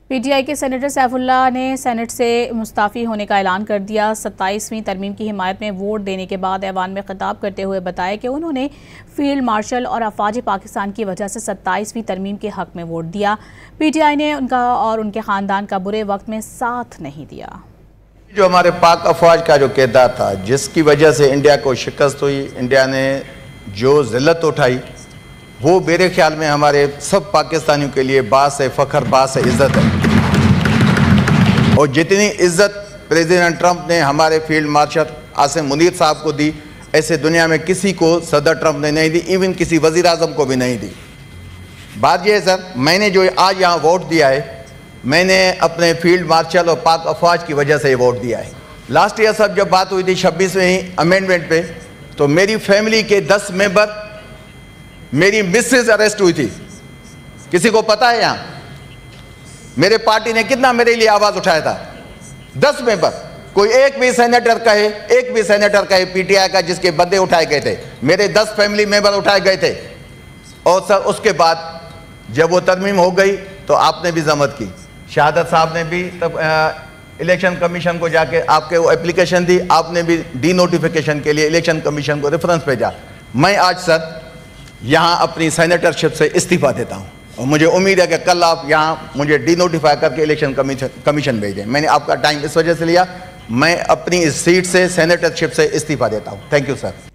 PTI के senator Saifullah ने senate से मुस्ताफ़ी होने का ऐलान कर दिया। 27वीं तरमीम की हिमायत में वोट देने के बाद ऐवान में खिताब करते हुए बताया कि उन्होंने फील्ड मार्शल और अफवाज पाकिस्तान की वजह से 27वीं तरमीम के हक में वोट दिया। पीटीआई ने उनका और उनके ख़ानदान का बुरे वक्त में साथ नहीं दिया। जो हमारे पाक अफवाज का जो किरदार था, जिसकी वजह से इंडिया को शिकस्त हुई, इंडिया ने जो ज़िल्लत उठाई, वो मेरे ख्याल में हमारे सब पाकिस्तानियों के लिए बास है फ़ख्र, बास है इज़्ज़त है। और जितनी इज़्ज़त प्रेसिडेंट ट्रंप ने हमारे फील्ड मार्शल आसिम मुनीर साहब को दी, ऐसे दुनिया में किसी को सदर ट्रंप ने नहीं दी, इवन किसी वज़ीर आज़म को भी नहीं दी। बात यह है सर, मैंने जो आज यहाँ वोट दिया है, मैंने अपने फील्ड मार्शल और पाक अफवाज की वजह से ये वोट दिया है। लास्ट ईयर सब जब बात हुई थी 26वें अमेंडमेंट पे, तो मेरी फैमिली के 10 मेंबर, मेरी मिसेज अरेस्ट हुई थी। किसी को पता है यहाँ मेरे पार्टी ने कितना मेरे लिए आवाज उठाया था? 10 मेंबर। कोई एक भी सेनेटर कहे पीटीआई का जिसके बदले उठाए गए थे, मेरे 10 फैमिली मेंबर उठाए गए थे। और सर उसके बाद जब वो तरमीम हो गई तो आपने भी जमत की, शहादत साहब ने भी तब इलेक्शन कमीशन को जाके आपके वो एप्लीकेशन दी, आपने भी डी नोटिफिकेशन के लिए इलेक्शन कमीशन को रेफरेंस भेजा। मैं आज सर यहाँ अपनी सेनेटरशिप से इस्तीफा देता हूँ और मुझे उम्मीद है कि कल आप यहाँ मुझे डी नोटिफाई करके इलेक्शन कमीशन भेजें। मैंने आपका टाइम इस वजह से लिया, मैं अपनी इस सीट से सेनेटरशिप से इस्तीफा देता हूँ। Thank you sir.